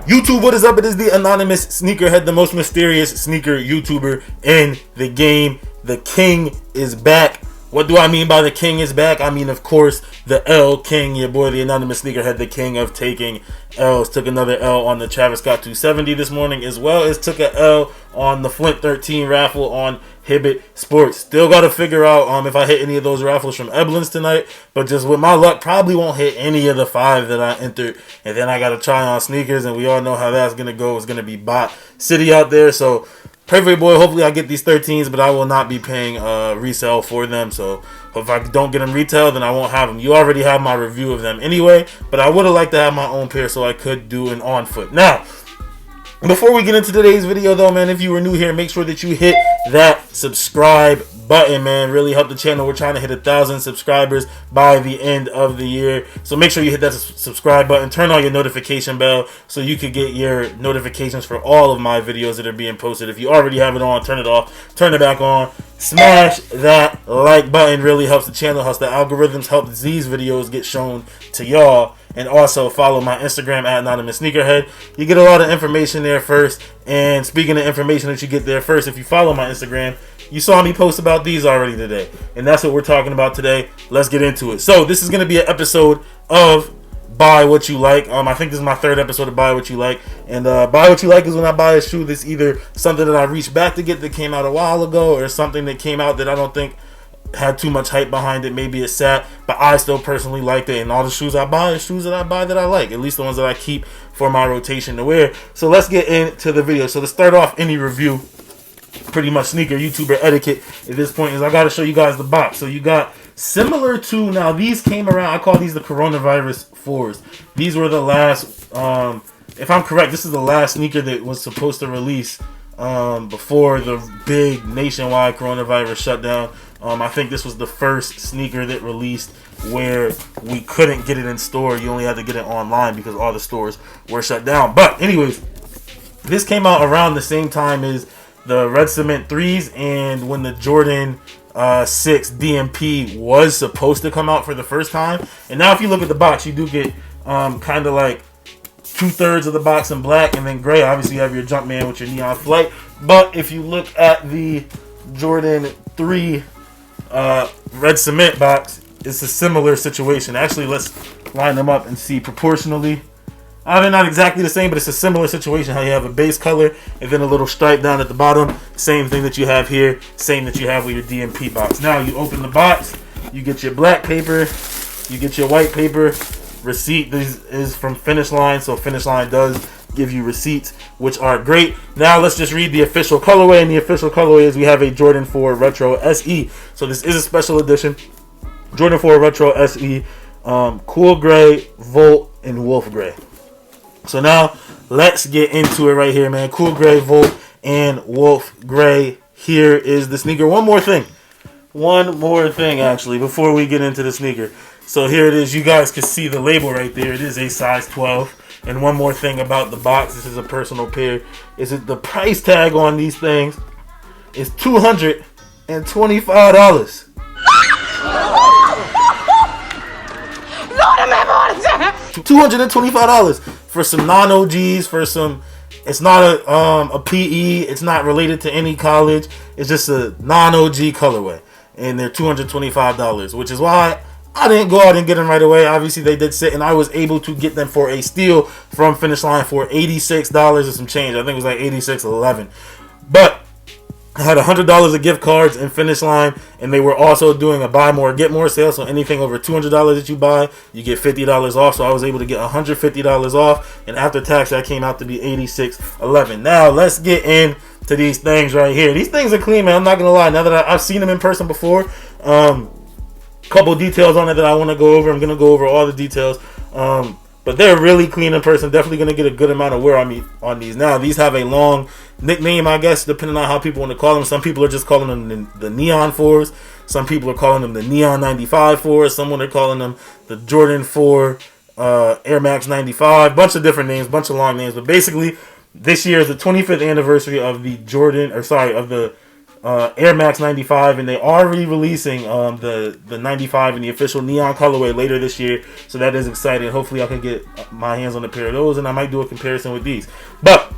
YouTube, what is up? It is the anonymous Sneakerhead, the most mysterious sneaker YouTuber in the game. The king is back. What do I mean by the king is back? I mean, of course, the L King, your boy, the anonymous Sneakerhead, the king of taking L's. Took another L on the Travis Scott 270 this morning, as well as took a L on the Flint 13 raffle on Hibbett Sports. Still got to figure out if I hit any of those raffles from Eblin's tonight, but just with my luck, probably won't hit any of the 5 that I entered. And then I got to try on sneakers, and we all know how that's going to go. It's going to be bot city out there, so pray for your boy. Hopefully I get these 13s, but I will not be paying resale for them. So if I don't get them retail, then I won't have them. You already have my review of them anyway, but I would have liked to have my own pair so I could do an on foot. Now, before we get into today's video though, man, if you were new here, make sure that you hit that subscribe button, man. Really help the channel. We're trying to hit 1,000 subscribers by the end of the year. So make sure you hit that subscribe button. Turn on your notification bell so you can get your notifications for all of my videos that are being posted. If you already have it on, turn it off. Turn it back on. Smash that like button. Really helps the channel, helps the algorithms, helps these videos get shown to y'all. And also follow my Instagram at Anonymous Sneakerhead. You get a lot of information there first. And speaking of information that you get there first, if you follow my Instagram, you saw me post about these already today. And that's what we're talking about today. Let's get into it. So this is going to be an episode of Buy What You Like. I think this is my 3rd episode of Buy What You Like. And Buy What You Like is when I buy a shoe that's either something that I reached back to get that came out a while ago, or something that came out that I don't think had too much hype behind it. Maybe it's sat, but I still personally liked it. And all the shoes I buy are shoes that I buy that I like, at least the ones that I keep for my rotation to wear. So let's get into the video. So to start off any review, pretty much sneaker YouTuber etiquette at this point, is I got to show you guys the box. So you got similar to, now these came around, I call these the coronavirus 4s. These were the last, if I'm correct, this is the last sneaker that was supposed to release before the big nationwide coronavirus shutdown. I think this was the first sneaker that released where we couldn't get it in store. You only had to get it online because all the stores were shut down. But anyways, this came out around the same time as the Red Cement 3s and when the Jordan 6 DMP was supposed to come out for the first time. And now if you look at the box, you do get kind of like 2/3 of the box in black and then gray. Obviously you have your Jumpman with your Neon Flight. But if you look at the Jordan 3 Red Cement box, it's a similar situation. Actually, let's line them up and see proportionally. They're not exactly the same, but it's a similar situation. How you have a base color and then a little stripe down at the bottom. Same thing that you have here. Same that you have with your DMP box. Now you open the box. You get your black paper. You get your white paper. Receipt. This is from Finish Line, so Finish Line does give you receipts, which are great. Now let's just read the official colorway, and the official colorway is we have a Jordan 4 Retro SE. So this is a special edition Jordan 4 Retro SE, cool gray, Volt, and wolf gray. So now let's get into it right here, man. Cool gray, Volt, and wolf gray. Here is the sneaker. One more thing actually before we get into the sneaker. So here it is. You guys can see the label right there. It is a size 12. And one more thing about the box, this is a personal pair, is that the price tag on these things is $225. $225 for some non-OGs, for some, it's not a PE, it's not related to any college, it's just a non-OG colorway. And they're $225, which is why I didn't go out and get them right away. Obviously, they did sit, and I was able to get them for a steal from Finish Line for $86 and some change. I think it was like $86.11. But I had $100 of gift cards in Finish Line, and they were also doing a buy more, get more sale. So anything over $200 that you buy, you get $50 off. So I was able to get $150 off, and after tax, that came out to be $86.11. Now, let's get into these things right here. These things are clean, man. I'm not going to lie. Now that I've seen them in person before, couple details on it that I want to go over. I'm going to go over all the details. But they're really clean in person. Definitely going to get a good amount of wear on me on these. Now, these have a long nickname, I guess, depending on how people want to call them. Some people are just calling them the Neon 4s. Some people are calling them the Neon 95 4s. Someone are calling them the Jordan 4 Air Max 95. Bunch of different names, bunch of long names. But basically, this year is the 25th anniversary of the Air Max 95, and they are re-releasing the 95 in the official neon colorway later this year, so that is exciting. Hopefully I can get my hands on a pair of those, and I might do a comparison with these. But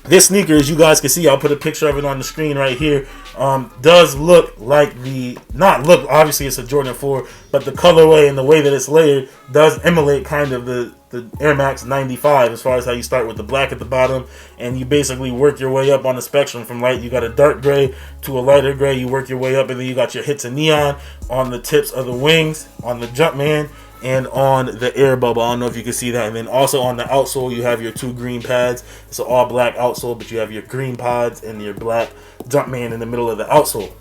this sneaker, as you guys can see, I'll put a picture of it on the screen right here, does look like obviously it's a Jordan 4, but the colorway and the way that it's layered does emulate kind of the Air Max 95 as far as how you start with the black at the bottom, and you basically work your way up on the spectrum from light. You got a dark gray to a lighter gray, you work your way up, and then you got your hits of neon on the tips of the wings, on the Jumpman, and on the air bubble. I don't know if you can see that. And then also on the outsole, you have your 2 green pads. It's an all black outsole, but you have your green pods and your black Jumpman in the middle of the outsole.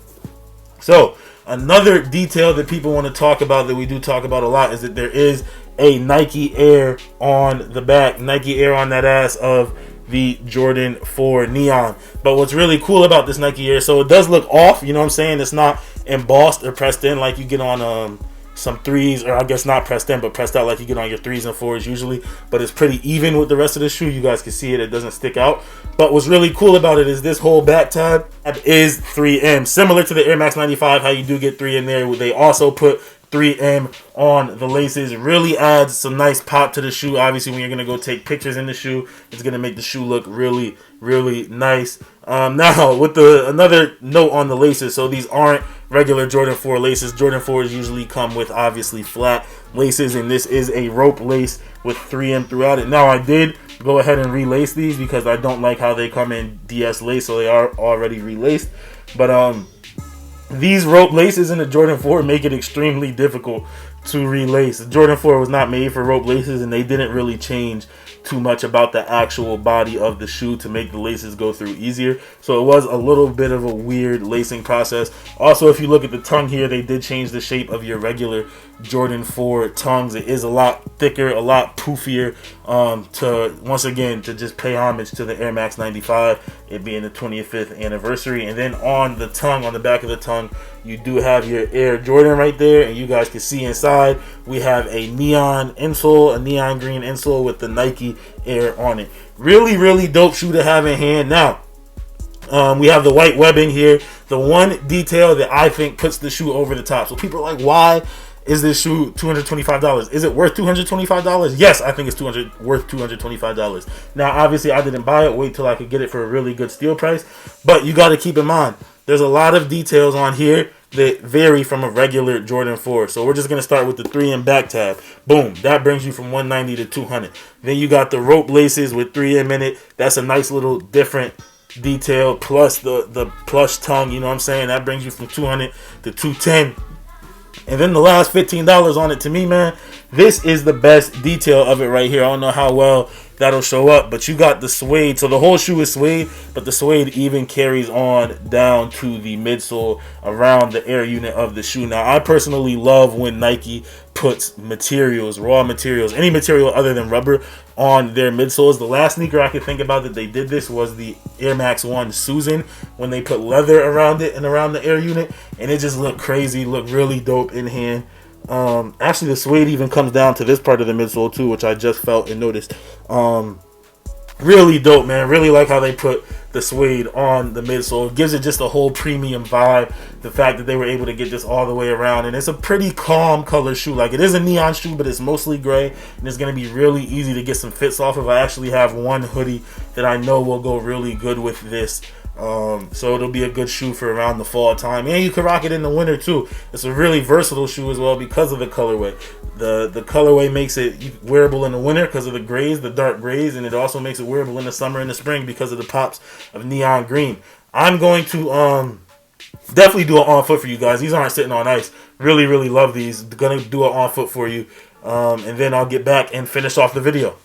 So another detail that people want to talk about, that we do talk about a lot, is that there is a Nike Air on the back, Nike Air on that ass of the Jordan 4 neon. But what's really cool about this Nike Air, so it does look off, you know what I'm saying? It's not embossed or pressed in like you get on some 3s, or I guess not pressed in, but pressed out like you get on your 3s and 4s usually. But it's pretty even with the rest of the shoe. You guys can see it doesn't stick out. But what's really cool about it is this whole back tab is 3M, similar to the Air Max 95, how you do get 3 in there. They also put 3M on the laces. It really adds some nice pop to the shoe. Obviously, when you're gonna go take pictures in the shoe, it's gonna make the shoe look really, really nice. Now, with another note on the laces, so these aren't regular Jordan 4 laces. Jordan 4s usually come with obviously flat laces, and this is a rope lace with 3M throughout it. Now, I did go ahead and relace these because I don't like how they come in DS lace, so they are already relaced. But these rope laces in the Jordan 4 make it extremely difficult to relace. The Jordan 4 was not made for rope laces, and they didn't really change too much about the actual body of the shoe to make the laces go through easier. So it was a little bit of a weird lacing process. Also, if you look at the tongue here, they did change the shape of your regular Jordan 4 tongues. It is a lot thicker, a lot poofier, to just pay homage to the Air Max 95, it being the 25th anniversary. And then on the tongue, on the back of the tongue, you do have your Air Jordan right there, and you guys can see inside we have a neon insole, a neon green insole with the Nike Air on it. Really, really dope shoe to have in hand. Now, we have the white webbing here. The one detail that I think puts the shoe over the top. So people are like, why is this shoe $225? Is it worth $225? Yes, I think it's worth $225. Now, obviously, I didn't buy it. Wait till I could get it for a really good steal price. But you got to keep in mind, there's a lot of details on here that vary from a regular Jordan 4. So we're just going to start with the 3M back tab. Boom. That brings you from $190 to $200. Then you got the rope laces with 3M in it. That's a nice little different detail, plus the plush tongue, you know what I'm saying? That brings you from $200 to $210. And then the last $15 on it, to me, man, this is the best detail of it right here. I don't know how well that'll show up, but you got the suede. So the whole shoe is suede, but the suede even carries on down to the midsole around the air unit of the shoe. Now, I personally love when Nike puts materials, raw materials, any material other than rubber on their midsoles. The last sneaker I could think about that they did this was the Air Max 1 Susan, when they put leather around it and around the air unit, and it just looked crazy, looked really dope in hand. Actually, the suede even comes down to this part of the midsole too, which I just felt and noticed. Really dope, man. Really like how they put the suede on the midsole. It gives it just a whole premium vibe. The fact that they were able to get this all the way around, and it's a pretty calm color shoe. Like, it is a neon shoe, but it's mostly gray, and it's going to be really easy to get some fits off of. I actually have one hoodie that I know will go really good with this. So it'll be a good shoe for around the fall time, and you can rock it in the winter too. It's a really versatile shoe as well because of the colorway. The colorway makes it wearable in the winter because of the grays, the dark grays, and it also makes it wearable in the summer and the spring because of the pops of neon green. I'm going to definitely do an on foot for you guys. These aren't sitting on ice. Really, really love these. Gonna do an on foot for you, and then I'll get back and finish off the video.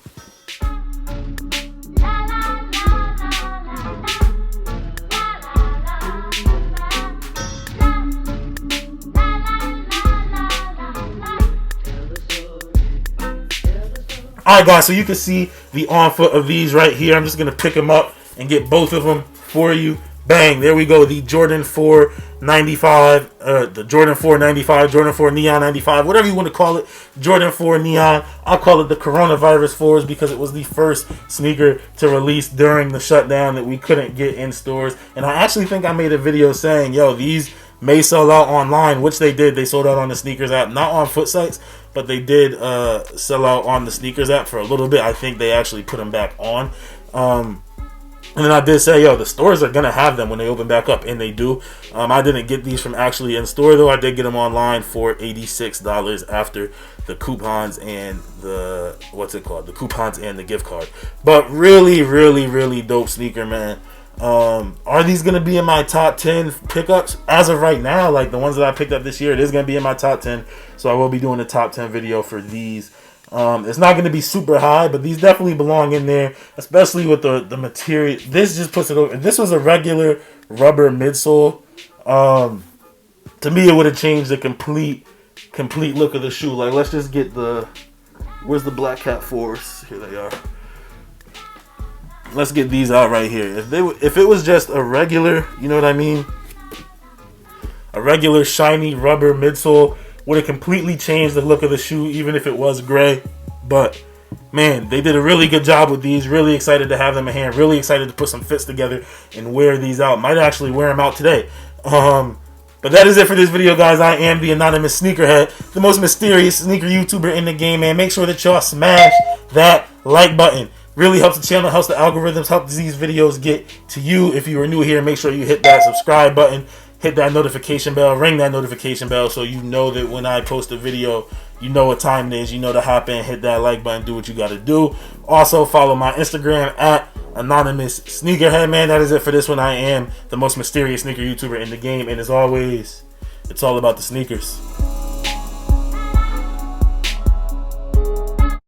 Alright guys, so you can see the on foot of these right here. I'm just going to pick them up and get both of them for you. Bang, there we go. The Jordan 4 95, the Jordan 4 95, Jordan 4 Neon 95, whatever you want to call it. Jordan 4 Neon. I'll call it the coronavirus 4s because it was the first sneaker to release during the shutdown that we couldn't get in stores. And I actually think I made a video saying, yo, these may sell out online, which they did. They sold out on the sneakers app, not on foot sites, but they did sell out on the sneakers app for a little bit. I think they actually put them back on. And then I did say, yo, the stores are going to have them when they open back up, and they do. I didn't get these from actually in store, though. I did get them online for $86 after the coupons and the, the coupons and the gift card. But really, really, really dope sneaker, man. Are these going to be in my top 10 pickups? As of right now, like the ones that I picked up this year, it is going to be in my top 10. So I will be doing a top 10 video for these. It's not going to be super high, but these definitely belong in there, especially with the material. This just puts it over. If this was a regular rubber midsole, to me it would have changed the complete look of the shoe. Like, let's just get where's the Black Cat 4s? Here they are. Let's get these out right here. If it was just a regular, you know what I mean, a regular shiny rubber midsole, would have completely changed the look of the shoe, even if it was gray. But man, they did a really good job with these. Really excited to have them in hand. Really excited to put some fits together and wear these out. Might actually wear them out today. But that is it for this video, guys. I am the anonymous sneakerhead, the most mysterious sneaker YouTuber in the game, man. Make sure that y'all smash that like button. Really helps the channel, helps the algorithms, helps these videos get to you. If you are new here, make sure you hit that subscribe button. Hit that notification bell, ring that notification bell so you know that when I post a video, you know what time it is, you know to hop in, hit that like button, do what you got to do. Also, follow my Instagram at Anonymous Sneakerhead, man. That is it for this one. I am the most mysterious sneaker YouTuber in the game, and as always, it's all about the sneakers.